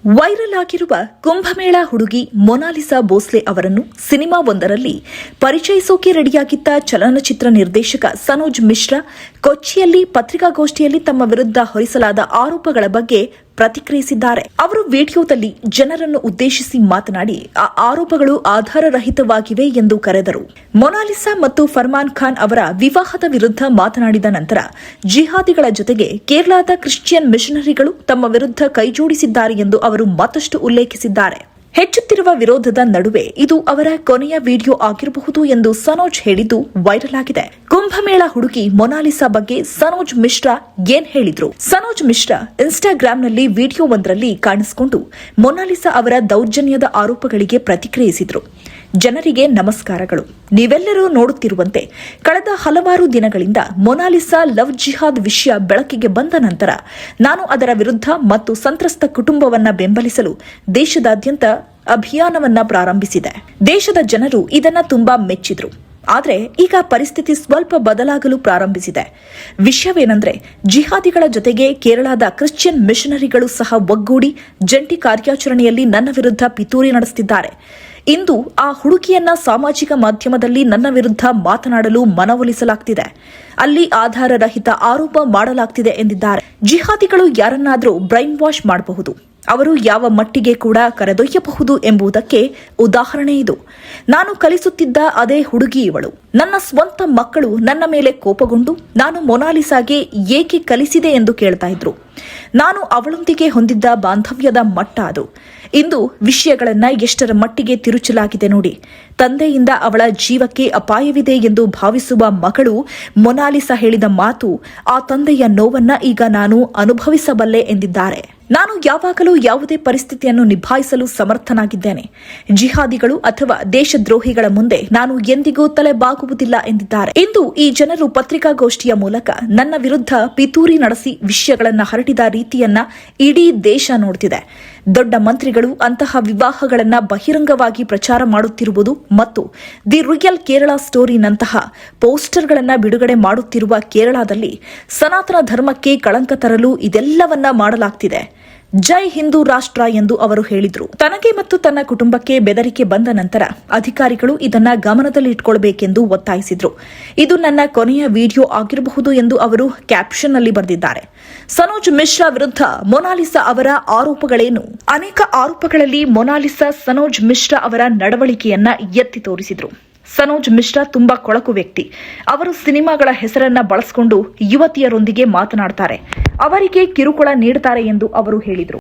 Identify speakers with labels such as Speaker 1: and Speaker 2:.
Speaker 1: Viral ಆಗಿರುವ ಕುಂಭಮೇಳ ಹುಡುಗಿ Mona Lisa Bhosle ಅವರನ್ನು ಸಿನಿಮಾವೊಂದರಲ್ಲಿ ಪರಿಚಯಿಸೋಕೆ ರೆಡಿಯಾಗಿದ್ದ ಚಲನಚಿತ್ರ ನಿರ್ದೇಶಕ ಸನೋಜ್ ಮಿಶ್ರಾ ಕೊಚ್ಚಿಯಲ್ಲಿ ಪತ್ರಿಕಾಗೋಷ್ಠಿಯಲ್ಲಿ ತಮ್ಮ ವಿರುದ್ಧ ಹೊರಿಸಲಾದ ಆರೋಪಗಳ ಬಗ್ಗೆ ಪ್ರತಿಕ್ರಿಯಿಸಿದ್ದಾರೆ. ಅವರು ವಿಡಿಯೋದಲ್ಲಿ ಜನರನ್ನು ಉದ್ದೇಶಿಸಿ ಮಾತನಾಡಿ ಆ ಆರೋಪಗಳು ಆಧಾರರಹಿತವಾಗಿವೆ ಎಂದು ಕರೆದರು. ಮೊನಾಲಿಸಾ ಮತ್ತು ಫರ್ಮಾನ್ ಖಾನ್ ಅವರ ವಿವಾಹದ ವಿರುದ್ಧ ಮಾತನಾಡಿದ ನಂತರ ಜಿಹಾದಿಗಳ ಜೊತೆಗೆ ಕೇರಳದ ಕ್ರಿಶ್ಚಿಯನ್ ಮಿಷನರಿಗಳು ತಮ್ಮ ವಿರುದ್ಧ ಕೈಜೋಡಿಸಿದ್ದಾರೆ ಎಂದು ಅವರು ಮತ್ತಷ್ಟು ಉಲ್ಲೇಖಿಸಿದ್ದಾರೆ. ಹೆಚ್ಚುತ್ತಿರುವ ವಿರೋಧದ ನಡುವೆ ಇದು ಅವರ ಕೊನೆಯ ವಿಡಿಯೋ ಆಗಿರಬಹುದು ಎಂದು ಸನೋಜ್ ಹೇಳಿದ್ದು ವೈರಲ್ ಆಗಿದೆ. ಕುಂಭಮೇಳ ಹುಡುಗಿ ಮೊನಾಲಿಸಾ ಬಗ್ಗೆ ಸನೋಜ್ ಮಿಶ್ರಾ ಏನ್ ಹೇಳಿದ್ರು? ಸನೋಜ್ ಮಿಶ್ರಾ ಇನ್ಸ್ಟಾಗ್ರಾಂನಲ್ಲಿ ವಿಡಿಯೋವೊಂದರಲ್ಲಿ ಕಾಣಿಸಿಕೊಂಡು ಮೊನಾಲಿಸಾ ಅವರ ದೌರ್ಜನ್ಯದ ಆರೋಪಗಳಿಗೆ ಪ್ರತಿಕ್ರಿಯಿಸಿದ್ರು. ಜನರಿಗೆ ನಮಸ್ಕಾರಗಳು. ನೀವೆಲ್ಲರೂ ನೋಡುತ್ತಿರುವಂತೆ ಕಳೆದ ಹಲವಾರು ದಿನಗಳಿಂದ ಮೊನಾಲಿಸಾ ಲವ್ ಜಿಹಾದ್ ವಿಷಯ ಬೆಳಕಿಗೆ ಬಂದ ನಂತರ ನಾನು ಅದರ ವಿರುದ್ಧ ಮತ್ತು ಸಂತ್ರಸ್ತ ಕುಟುಂಬವನ್ನ ಬೆಂಬಲಿಸಲು ದೇಶದಾದ್ಯಂತ ಅಭಿಯಾನವನ್ನ ಪ್ರಾರಂಭಿಸಿದೆ. ದೇಶದ ಜನರು ಇದನ್ನ ತುಂಬಾ ಮೆಚ್ಚಿದ್ರು. ಆದರೆ ಈಗ ಪರಿಸ್ಥಿತಿ ಸ್ವಲ್ಪ ಬದಲಾಗಲು ಪ್ರಾರಂಭಿಸಿದೆ. ವಿಷಯವೇನೆಂದರೆ, ಜಿಹಾದಿಗಳ ಜೊತೆಗೆ ಕೇರಳದ ಕ್ರಿಶ್ಚಿಯನ್ ಮಿಷನರಿಗಳು ಸಹ ಒಗ್ಗೂಡಿ ಜಂಟಿ ಕಾರ್ಯಾಚರಣೆಯಲ್ಲಿ ನನ್ನ ವಿರುದ್ಧ ಪಿತೂರಿ ನಡೆಸುತ್ತಿದ್ದಾರೆ. ಇಂದು ಆ ಹುಡುಗಿಯನ್ನ ಸಾಮಾಜಿಕ ಮಾಧ್ಯಮದಲ್ಲಿ ನನ್ನ ವಿರುದ್ಧ ಮಾತನಾಡಲು ಮನವೊಲಿಸಲಾಗುತ್ತಿದೆ. ಅಲ್ಲಿ ಆಧಾರರಹಿತ ಆರೋಪ ಮಾಡಲಾಗುತ್ತಿದೆ ಎಂದಿದ್ದಾರೆ. ಜಿಹಾದಿಗಳು ಯಾರನ್ನಾದರೂ ಬ್ರೈನ್ ವಾಶ್ ಮಾಡಬಹುದು, ಅವರು ಯಾವ ಮಟ್ಟಿಗೆ ಕೂಡ ಕರೆದೊಯ್ಯಬಹುದು ಎಂಬುದಕ್ಕೆ ಉದಾಹರಣೆ ಇದು. ನಾನು ಕಲಿಸುತ್ತಿದ್ದ ಅದೇ ಹುಡುಗಿ ಇವಳು. ನನ್ನ ಸ್ವಂತ ಮಕ್ಕಳು ನನ್ನ ಮೇಲೆ ಕೋಪಗೊಂಡು ನಾನು ಮೊನಾಲಿಸಾಗೆ ಏಕೆ ಕಲಿಸಿದೆ ಎಂದು ಕೇಳ್ತಾ ಇದ್ರು. ನಾನು ಅವಳೊಂದಿಗೆ ಹೊಂದಿದ್ದ ಬಾಂಧವ್ಯದ ಮಟ್ಟ ಅದು. ಇಂದು ವಿಷಯಗಳನ್ನ ಎಷ್ಟರ ಮಟ್ಟಿಗೆ ತಿರುಚಲಾಗಿದೆ ನೋಡಿ. ತಂದೆಯಿಂದ ಅವಳ ಜೀವಕ್ಕೆ ಅಪಾಯವಿದೆ ಎಂದು ಭಾವಿಸುವ ಮಗಳು ಮೊನಾಲಿಸಾ ಹೇಳಿದ ಮಾತು, ಆ ತಂದೆಯ ನೋವನ್ನ ಈಗ ನಾನು ಅನುಭವಿಸಬಲ್ಲೆ ಎಂದಿದ್ದಾರೆ. ನಾನು ಯಾವಾಗಲೂ ಯಾವುದೇ ಪರಿಸ್ಥಿತಿಯನ್ನು ನಿಭಾಯಿಸಲು ಸಮರ್ಥನಾಗಿದ್ದೇನೆ. ಜಿಹಾದಿಗಳು ಅಥವಾ ದೇಶದ್ರೋಹಿಗಳ ಮುಂದೆ ನಾನು ಎಂದಿಗೂ ತಲೆಬಾಗುವುದಿಲ್ಲ ಎಂದಿದ್ದಾರೆ. ಇಂದು ಈ ಜನರು ಪತ್ರಿಕಾಗೋಷ್ಠಿಯ ಮೂಲಕ ನನ್ನ ವಿರುದ್ಧ ಪಿತೂರಿ ನಡೆಸಿ ವಿಷಯಗಳನ್ನು ಹರಟಿದ ರೀತಿಯನ್ನ ಇಡೀ ದೇಶ ನೋಡುತ್ತಿದೆ. ದೊಡ್ಡ ಮಂತ್ರಿಗಳು ಅಂತಹ ವಿವಾಹಗಳನ್ನ ಬಹಿರಂಗವಾಗಿ ಪ್ರಚಾರ ಮಾಡುತ್ತಿರುವುದು ಮತ್ತು ದಿ ರಿಯಲ್ ಕೇರಳ ಸ್ಟೋರಿನಂತಹ ಪೋಸ್ಟರ್ಗಳನ್ನು ಬಿಡುಗಡೆ ಮಾಡುತ್ತಿರುವ ಕೇರಳದಲ್ಲಿ ಸನಾತನ ಧರ್ಮಕ್ಕೆ ಕಳಂಕ ತರಲು ಇದೆಲ್ಲವನ್ನ ಮಾಡಲಾಗ್ತಿದೆ. ಜೈ ಹಿಂದೂ ರಾಷ್ಟ್ರ ಎಂದು ಅವರು ಹೇಳಿದ್ರು. ತನಗೆ ಮತ್ತು ತನ್ನ ಕುಟುಂಬಕ್ಕೆ ಬೆದರಿಕೆ ಬಂದ ನಂತರ ಅಧಿಕಾರಿಗಳು ಇದನ್ನ ಗಮನದಲ್ಲಿ ಇಟ್ಕೊಳ್ಬೇಕೆಂದು ಒತ್ತಾಯಿಸಿದ್ರು. ಇದು ನನ್ನ ಕೊನೆಯ ವಿಡಿಯೋ ಆಗಿರಬಹುದು ಎಂದು ಅವರು ಕ್ಯಾಪ್ಷನ್ ನಲ್ಲಿ ಬರೆದಿದ್ದಾರೆ. ಸನೋಜ್ ಮಿಶ್ರಾ ವಿರುದ್ಧ ಮೊನಾಲಿಸಾ ಅವರ ಆರೋಪಗಳೇನು? ಅನೇಕ ಆರೋಪಗಳಲ್ಲಿ ಮೊನಾಲಿಸಾ ಸನೋಜ್ ಮಿಶ್ರಾ ಅವರ ನಡವಳಿಕೆಯನ್ನ ಎತ್ತಿ ತೋರಿಸಿದ್ರು. ಸನೋಜ್ ಮಿಶ್ರಾ ತುಂಬಾ ಕೊಳಕು ವ್ಯಕ್ತಿ. ಅವರು ಸಿನಿಮಾಗಳ ಹೆಸರನ್ನ ಬಳಸಿಕೊಂಡು ಯುವತಿಯರೊಂದಿಗೆ ಮಾತನಾಡುತ್ತಾರೆ, ಅವರಿಗೆ ಕಿರುಕುಳ ನೀಡುತ್ತಾರೆ ಎಂದು ಅವರು ಹೇಳಿದರು.